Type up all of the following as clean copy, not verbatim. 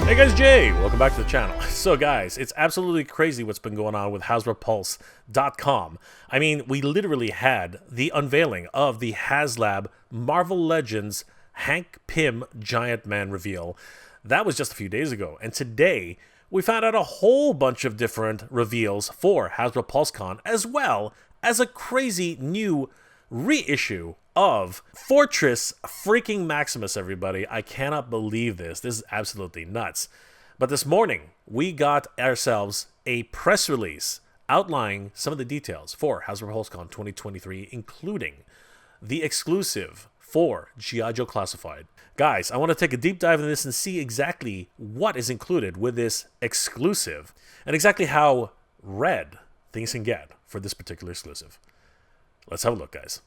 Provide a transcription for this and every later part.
Hey guys, Jay! Welcome back to the channel. So guys, it's absolutely crazy what's been going on with Hasbro Pulse.com. I mean, we literally had the unveiling of the HasLab Marvel Legends Hank Pym Giant Man reveal. That was just a few days ago, and today we found out a whole bunch of different reveals for Hasbro Pulse Con, as well as a crazy new reissue of Fortress freaking Maximus, everybody. I cannot believe this. This is absolutely nuts. But this morning, we got ourselves a press release outlining some of the details for Hasbro Pulse Con 2023, including the exclusive for G.I. Joe Classified. Guys, I want to take a deep dive into this and see exactly what is included with this exclusive and exactly how red things can get for this particular exclusive. Let's have a look, guys.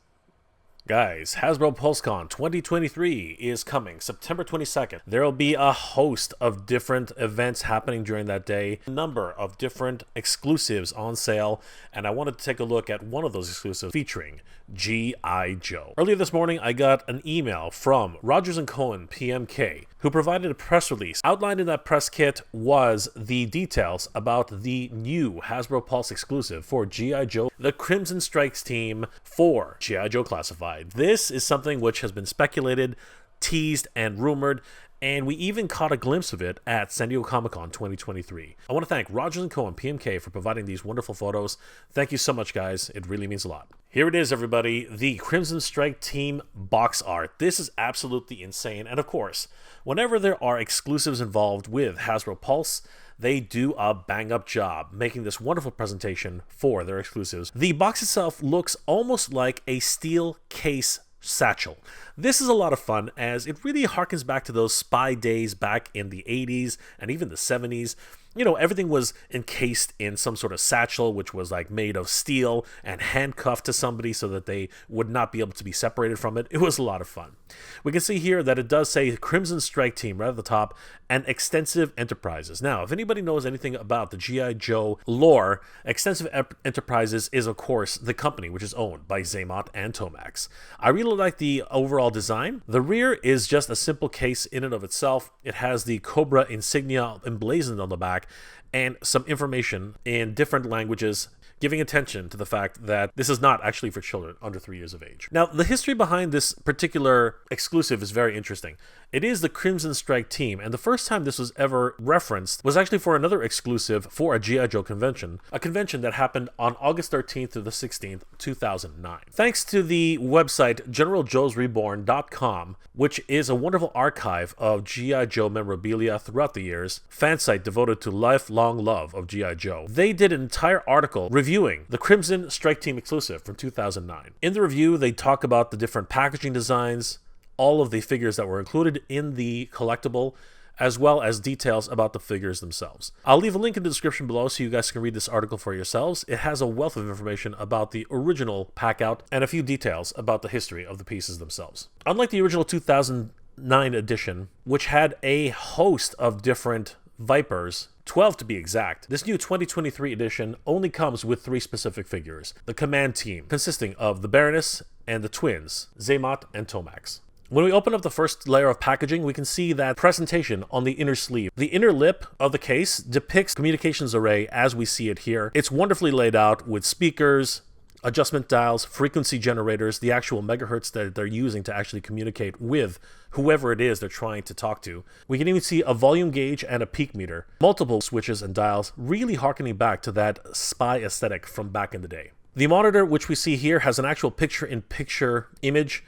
Guys, Hasbro Pulse Con 2023 is coming September 22nd. There will be a host of different events happening during that day, a number of different exclusives on sale, and I wanted to take a look at one of those exclusives featuring G.I. Joe. Earlier this morning, I got an email from Rogers & Cohen PMK, who provided a press release. Outlined in that press kit was the details about the new Hasbro Pulse exclusive for G.I. Joe, the Crimson Strikes team for G.I. Joe Classified. This is something which has been speculated, teased, and rumored, and we even caught a glimpse of it at San Diego Comic-Con 2023. I want to thank Rogers & Cohen PMK for providing these wonderful photos. Thank you so much, guys. It really means a lot. Here it is, everybody, the Crimson Strike team box art. This is absolutely insane, and of course, whenever there are exclusives involved with Hasbro Pulse, they do a bang-up job making this wonderful presentation for their exclusives. The box itself looks almost like a steel case satchel. This is a lot of fun as it really harkens back to those spy days back in the 80s and even the 70s. You know, everything was encased in some sort of satchel, which was like made of steel and handcuffed to somebody so that they would not be able to be separated from it. It was a lot of fun. We can see here that it does say Crimson Strike Team right at the top and Extensive Enterprises. Now, if anybody knows anything about the G.I. Joe lore, Extensive Enterprises is, of course, the company which is owned by Xamot and Tomax. I really like the overall design. The rear is just a simple case in and of itself. It has the Cobra insignia emblazoned on the back, and some information in different languages, giving attention to the fact that this is not actually for children under 3 years of age. Now, the history behind this particular exclusive is very interesting. It is the Crimson Strike team, and the first time this was ever referenced was actually for another exclusive for a G.I. Joe convention, a convention that happened on August 13th to the 16th, 2009. Thanks to the website GeneralJoesReborn.com, which is a wonderful archive of G.I. Joe memorabilia throughout the years, fan site devoted to lifelong love of G.I. Joe. They did an entire article reviewing the Crimson Strike Team exclusive from 2009. In the review, they talk about the different packaging designs, all of the figures that were included in the collectible, as well as details about the figures themselves. I'll leave a link in the description below so you guys can read this article for yourselves. It has a wealth of information about the original pack out and a few details about the history of the pieces themselves. Unlike the original 2009 edition, which had a host of different Vipers, 12 to be exact, this new 2023 edition only comes with 3 specific figures. The Command Team, consisting of the Baroness and the twins, Xamot and Tomax. When we open up the first layer of packaging, we can see that presentation on the inner sleeve. The inner lip of the case depicts communications array as we see it here. It's wonderfully laid out with speakers, adjustment dials, frequency generators, the actual megahertz that they're using to actually communicate with whoever it is they're trying to talk to. We can even see a volume gauge and a peak meter, multiple switches and dials, really harkening back to that spy aesthetic from back in the day. The monitor, which we see here, has an actual picture-in-picture image.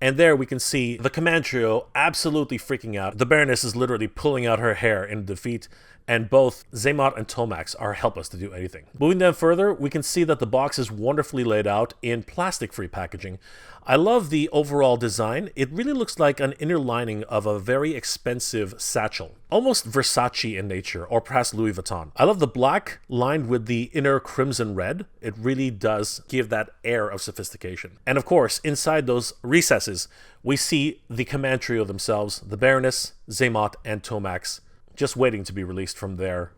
And there we can see the command trio absolutely freaking out. The Baroness is literally pulling out her hair in defeat, and both Xamot and Tomax are helpless to do anything. Moving down further, we can see that the box is wonderfully laid out in plastic-free packaging. I love the overall design. It really looks like an inner lining of a very expensive satchel, almost Versace in nature, or perhaps Louis Vuitton. I love the black lined with the inner crimson red. It really does give that air of sophistication. And of course, inside those recesses, we see the command trio themselves, the Baroness, Xamot, and Tomax, just waiting to be released from their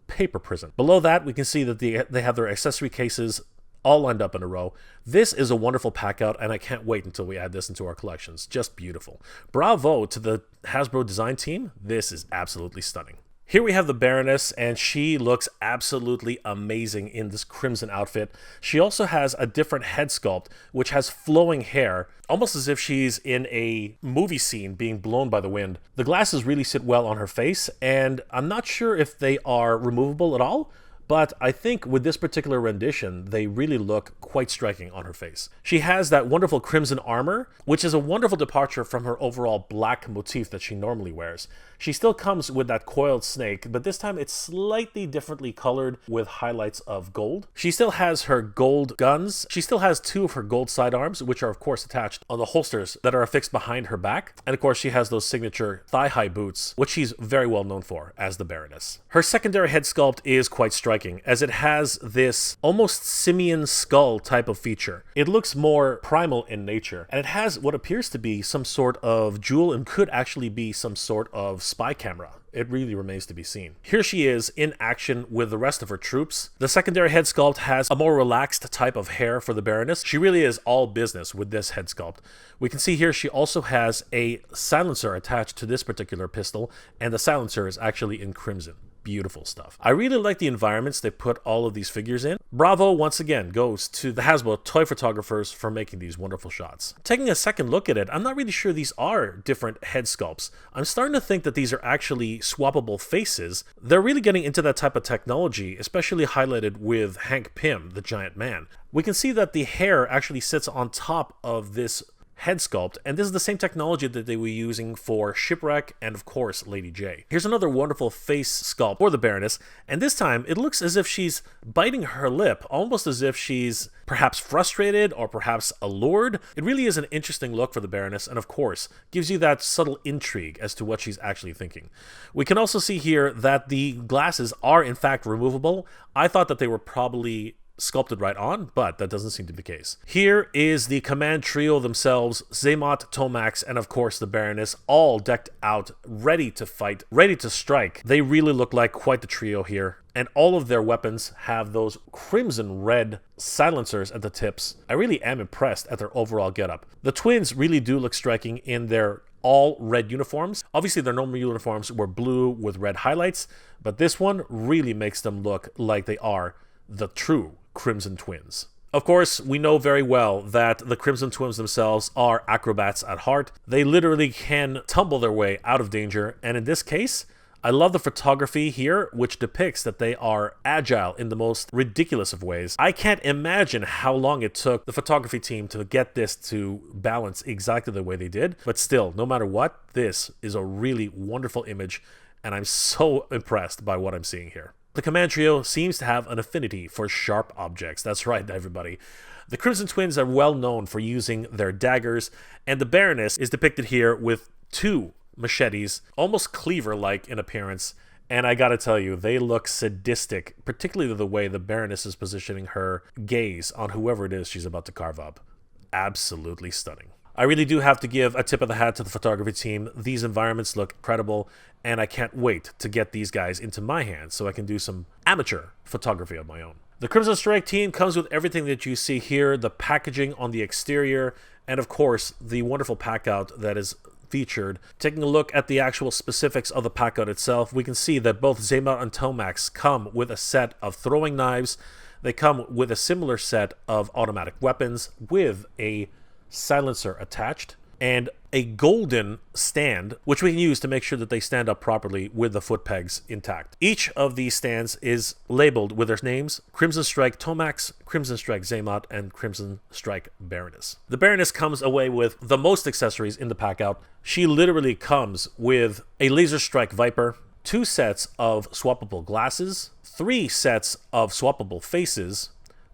paper prison. Below that, we can see that they have their accessory cases all lined up in a row. This is a wonderful pack out, and I can't wait until we add this into our collections. Just beautiful. Bravo to the Hasbro design team. This is absolutely stunning. Here we have the Baroness, and she looks absolutely amazing in this crimson outfit. She also has a different head sculpt, which has flowing hair, almost as if she's in a movie scene being blown by the wind. The glasses really sit well on her face, and I'm not sure if they are removable at all, but I think with this particular rendition, they really look quite striking on her face. She has that wonderful crimson armor, which is a wonderful departure from her overall black motif that she normally wears. She still comes with that coiled snake, but this time it's slightly differently colored with highlights of gold. She still has her gold guns. She still has 2 of her gold sidearms, which are of course attached on the holsters that are affixed behind her back. And of course she has those signature thigh-high boots, which she's very well known for as the Baroness. Her secondary head sculpt is quite striking, as it has this almost simian skull type of feature. It looks more primal in nature, and it has what appears to be some sort of jewel and could actually be some sort of spy camera. It really remains to be seen. Here she is in action with the rest of her troops. The secondary head sculpt has a more relaxed type of hair for the Baroness. She really is all business with this head sculpt. We can see here she also has a silencer attached to this particular pistol, and the silencer is actually in crimson. Beautiful stuff. I really like the environments they put all of these figures in. Bravo once again goes to the Hasbro toy photographers for making these wonderful shots. Taking a second look at it, I'm not really sure these are different head sculpts. I'm starting to think that these are actually swappable faces. They're really getting into that type of technology, especially highlighted with Hank Pym, the giant man. We can see that the hair actually sits on top of this head sculpt, and this is the same technology that they were using for Shipwreck and of course Lady J. Here's another wonderful face sculpt for the Baroness, and this time it looks as if she's biting her lip, almost as if she's perhaps frustrated or perhaps allured. It really is an interesting look for the Baroness, and of course gives you that subtle intrigue as to what she's actually thinking. We can also see here that the glasses are in fact removable. I thought that they were probably sculpted right on, but that doesn't seem to be the case. Here is the command trio themselves, Xamot, Tomax, and of course the Baroness, all decked out, ready to fight, ready to strike. They really look like quite the trio here, and all of their weapons have those crimson red silencers at the tips. I really am impressed at their overall getup. The twins really do look striking in their all red uniforms. Obviously their normal uniforms were blue with red highlights, but this one really makes them look like they are the true Crimson Twins. Of course, we know very well that the Crimson Twins themselves are acrobats at heart. They literally can tumble their way out of danger, and in this case, I love the photography here, which depicts that they are agile in the most ridiculous of ways. I can't imagine how long it took the photography team to get this to balance exactly the way they did, but still, no matter what, this is a really wonderful image, and I'm so impressed by what I'm seeing here. The command trio seems to have an affinity for sharp objects. That's right, everybody. The Crimson Twins are well known for using their daggers, and the Baroness is depicted here with 2 machetes, almost cleaver-like in appearance, and I gotta tell you, they look sadistic, particularly the way the Baroness is positioning her gaze on whoever it is she's about to carve up. Absolutely stunning. I really do have to give a tip of the hat to the photography team. These environments look incredible, and I can't wait to get these guys into my hands so I can do some amateur photography of my own. The Crimson Strike team comes with everything that you see here, the packaging on the exterior, and of course, the wonderful pack out that is featured. Taking a look at the actual specifics of the pack out itself, we can see that both Xamot and Tomax come with a set of throwing knives. They come with a similar set of automatic weapons with a silencer attached and a golden stand, which we can use to make sure that they stand up properly with the foot pegs intact. Each of these stands is labeled with their names: Crimson Strike Tomax, Crimson Strike Xamot, and Crimson Strike Baroness. The Baroness comes away with the most accessories in the pack out. She literally comes with a laser strike Viper, 2 sets of swappable glasses, 3 sets of swappable faces,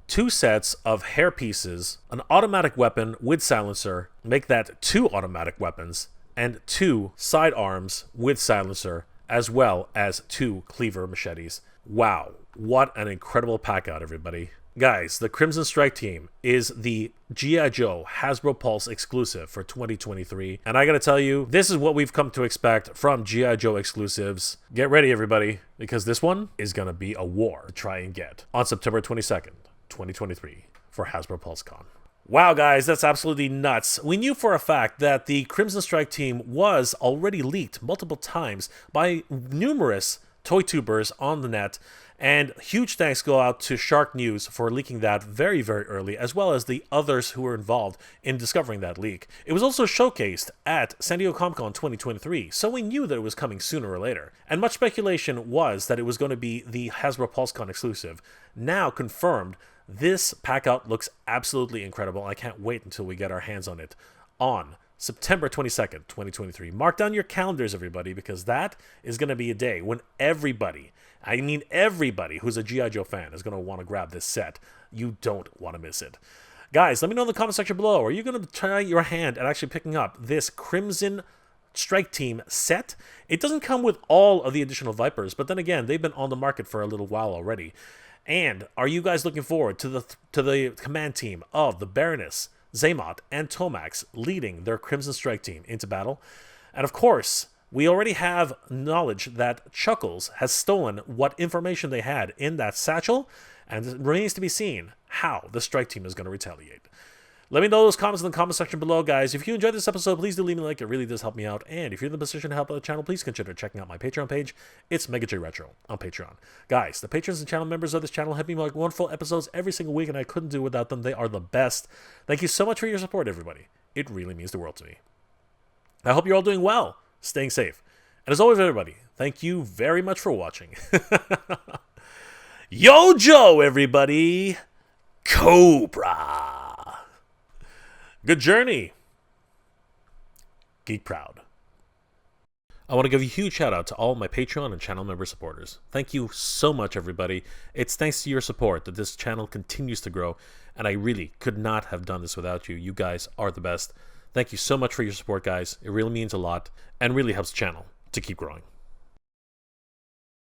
2 sets of hair pieces, an automatic weapon with silencer, make that 2 automatic weapons, and 2 sidearms with silencer, as well as 2 cleaver machetes. Wow, what an incredible pack out, everybody. Guys, the Crimson Strike team is the G.I. Joe Hasbro Pulse exclusive for 2023, and I gotta tell you, this is what we've come to expect from G.I. Joe exclusives. Get ready, everybody, because this one is gonna be a war to try and get on September 22nd. 2023. for Hasbro Pulse Con. Wow, guys, that's absolutely nuts. We knew for a fact that the Crimson Strike team was already leaked multiple times by numerous toy tubers on the net, and huge thanks go out to Shark News for leaking that very, very early, as well as the others who were involved in discovering that leak. It was also showcased at San Diego Comic-Con 2023, so we knew that it was coming sooner or later. And much speculation was that it was going to be the Hasbro Pulse Con exclusive. Now confirmed, this pack-out looks absolutely incredible. I can't wait until we get our hands on it on September 22nd, 2023. Mark down your calendars, everybody, because that is going to be a day when everybody, I mean everybody who's a G.I. Joe fan is going to want to grab this set. You don't want to miss it. Guys, let me know in the comment section below. Are you going to try your hand at actually picking up this Crimson Strike Team set? It doesn't come with all of the additional Vipers, but then again, they've been on the market for a little while already. And are you guys looking forward to the command team of the Baroness, Xamot, and Tomax leading their Crimson Strike team into battle? And of course, we already have knowledge that Chuckles has stolen what information they had in that satchel, and it remains to be seen how the Strike team is going to retaliate. Let me know those comments in the comment section below, guys. If you enjoyed this episode, please do leave me a like. It really does help me out. And if you're in the position to help out the channel, please consider checking out my Patreon page. It's Mega J Retro on Patreon. Guys, the patrons and channel members of this channel help me make wonderful episodes every single week, and I couldn't do without them. They are the best. Thank you so much for your support, everybody. It really means the world to me. I hope you're all doing well, staying safe. And as always, everybody, thank you very much for watching. Yo, Joe, everybody. Cobra. Good journey. Geek proud. I want to give a huge shout out to all my Patreon and channel member supporters. Thank you so much, everybody. It's thanks to your support that this channel continues to grow, and I really could not have done this without you. You guys are the best. Thank you so much for your support, guys. It really means a lot and really helps the channel to keep growing.